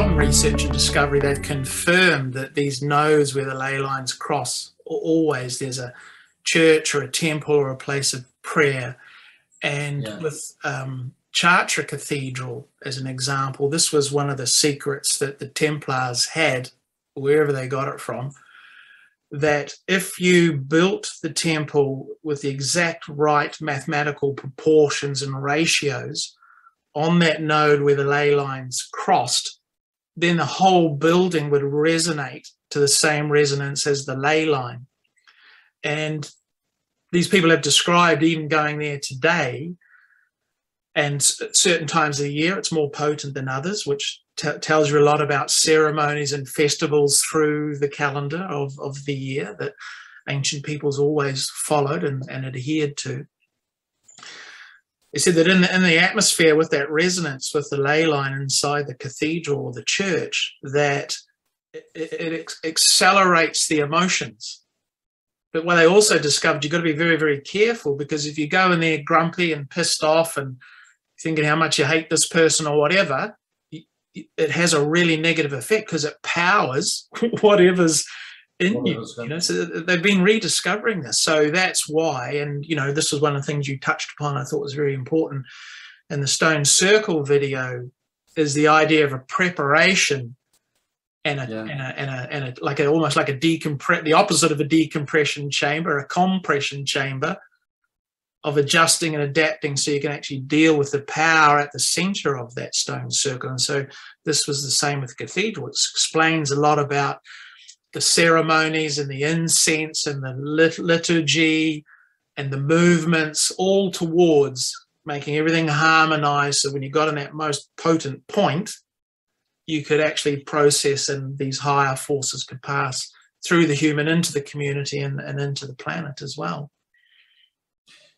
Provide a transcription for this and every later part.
modern research and discovery, they've confirmed that these nodes where the ley lines cross, always there's a church or a temple or a place of prayer. And with Chartres Cathedral, as an example, this was one of the secrets that the Templars had, wherever they got it from, that if you built the temple with the exact right mathematical proportions and ratios on that node where the ley lines crossed, then the whole building would resonate to the same resonance as the ley line. And these people have described even going there today, and at certain times of the year it's more potent than others, which tells you a lot about ceremonies and festivals through the calendar of the year that ancient peoples always followed and adhered to. They said that in the atmosphere with that resonance with the ley line inside the cathedral or the church, that it accelerates the emotions. But what they also discovered, you've got to be very, very careful, because if you go in there grumpy and pissed off and thinking how much you hate this person or whatever, it has a really negative effect, because it powers whatever's in you. So they've been rediscovering this. So that's why, and this was one of the things you touched upon, I thought was very important in the stone circle video, is the idea of a preparation and almost like the opposite of a decompression chamber, a compression chamber of adjusting and adapting, so you can actually deal with the power at the center of that stone circle. And so this was the same with the cathedral. It explains a lot about the ceremonies and the incense and the liturgy and the movements, all towards making everything harmonized, so when you got in that most potent point, you could actually process, and these higher forces could pass through the human into the community and into the planet as well.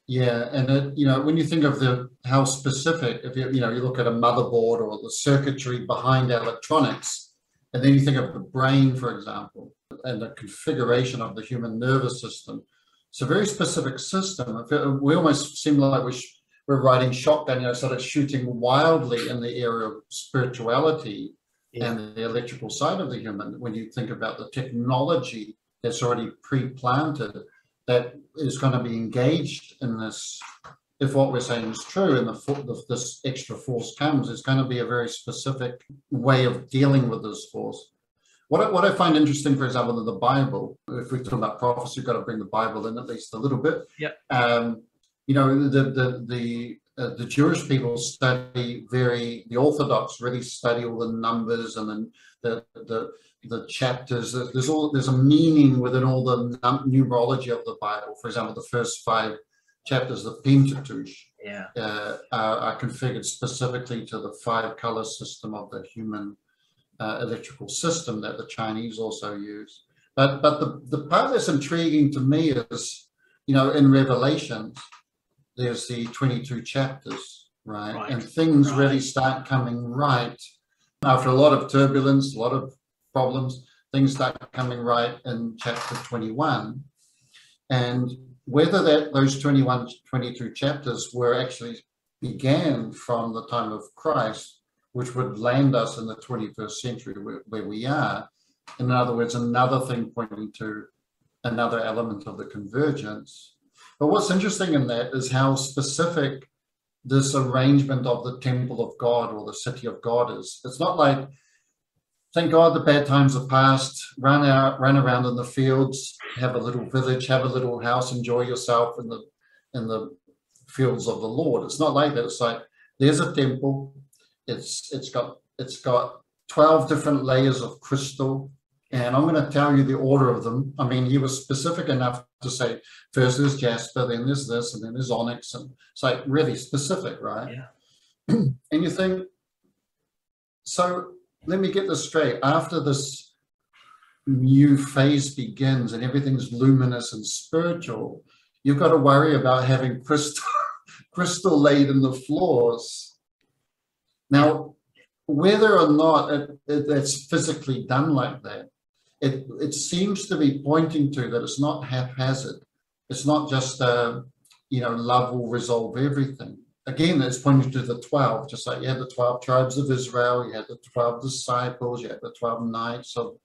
Yeah, and when you think of how specific, if you look at a motherboard or the circuitry behind electronics, and then you think of the brain, for example, and the configuration of the human nervous system, it's a very specific system. We almost seem like we're riding shotgun, sort of shooting wildly in the area of spirituality and the electrical side of the human. When you think about the technology that's already pre-planted, that is going to be engaged in this, if what we're saying is true, and this extra force comes, it's going to be a very specific way of dealing with this force. What I find interesting, for example, in the Bible, if we talk about prophecy, we've got to bring the Bible in at least a little bit. The Jewish people the Orthodox really study all the numbers and then the chapters. There's a meaning within all the numerology of the Bible. For example, the first 5 chapters of the Pentateuch are configured specifically to the 5-color system of the human electrical system that the Chinese also use. But the part that's intriguing to me is, in Revelation, there's the 22 chapters, right? And things really start coming right after a lot of turbulence, a lot of problems. Things start coming right in chapter 21, and whether those 22 chapters were actually began from the time of Christ, which would land us in the 21st century where we are. In other words, another thing pointing to another element of the convergence. But what's interesting in that is how specific this arrangement of the temple of God or the city of God is. It's not like, thank God the bad times are past, run around in the fields, have a little village, have a little house, enjoy yourself in the fields of the Lord. It's not like that. It's like, there's a temple. It's got 12 different layers of crystal, and I'm going to tell you the order of them. I mean, he was specific enough to say, first there's jasper, then there's this, and then there's onyx, and it's like really specific, right? Yeah. And you think, so let me get this straight. After this new phase begins and everything's luminous and spiritual, you've got to worry about having crystal laid in the floors. Now, whether or not it's physically done like that, it seems to be pointing to that it's not haphazard. It's not just love will resolve everything. again, it's pointing to the 12, just like you had the 12 tribes of Israel, you had the 12 disciples, you had the 12 knights of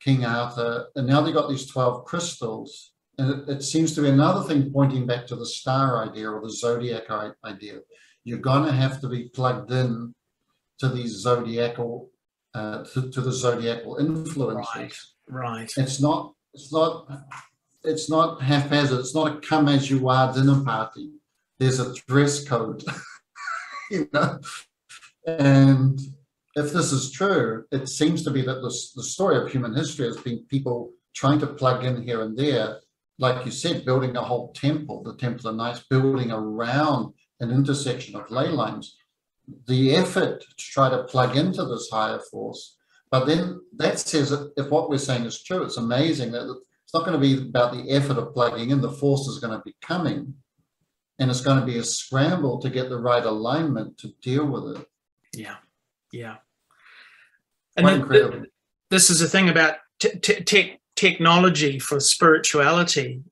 King Arthur, and now they got these 12 crystals. And it seems to be another thing pointing back to the star idea or the zodiac idea. You're going to have to be plugged in to these zodiacal, to the zodiacal influences. Right. It's not haphazard. It's not a come as you are dinner party. There's a dress code, you know. And if this is true, it seems to be that the story of human history has been people trying to plug in here and there, like you said, building a whole temple, the Temple of Knights, building around an intersection of ley lines. The effort to try to plug into this higher force, but then that says that if what we're saying is true, it's amazing that it's not going to be about the effort of plugging in. The force is going to be coming, and it's going to be a scramble to get the right alignment to deal with it. Yeah, yeah. And incredible. This is the thing about technology for spirituality.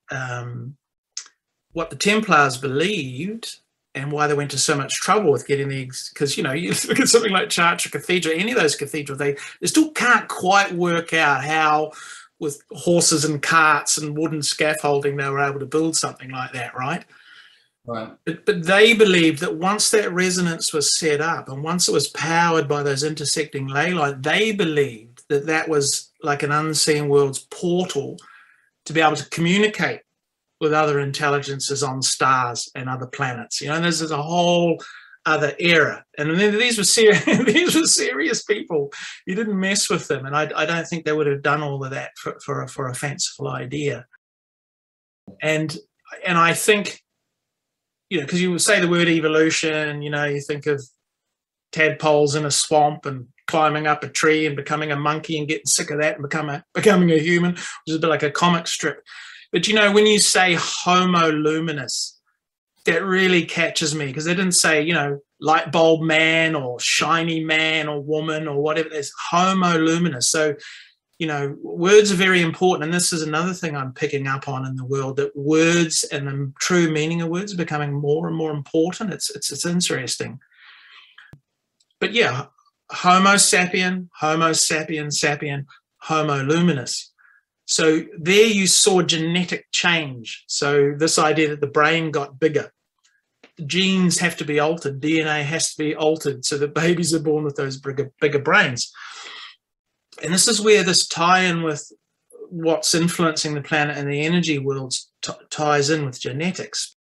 What the Templars believed, and why they went to so much trouble with getting these, because, you know, you look at something like Chartres Cathedral, any of those cathedrals, they still can't quite work out how, with horses and carts and wooden scaffolding, they were able to build something like that, right? Right. But they believed that once that resonance was set up and once it was powered by those intersecting ley lines, they believed that that was like an unseen world's portal to be able to communicate with other intelligences on stars and other planets. You know, and there's a whole other era. And these were serious people. You didn't mess with them. And I don't think they would have done all of that for a fanciful idea. And I think, you know, because you would say the word evolution, you know, you think of tadpoles in a swamp and climbing up a tree and becoming a monkey and getting sick of that and becoming a human, which is a bit like a comic strip. But, you know, when you say homo luminous, that really catches me, because they didn't say, you know, light bulb man or shiny man or woman or whatever. There's homo luminous. So, you know, words are very important. And this is another thing I'm picking up on in the world, that words and the true meaning of words are becoming more and more important. It's interesting. But yeah, Homo sapien, sapien, Homo luminous. So there you saw genetic change. So this idea that the brain got bigger. The genes have to be altered. DNA has to be altered so that babies are born with those bigger brains. And this is where this tie-in with what's influencing the planet and the energy worlds ties in with genetics.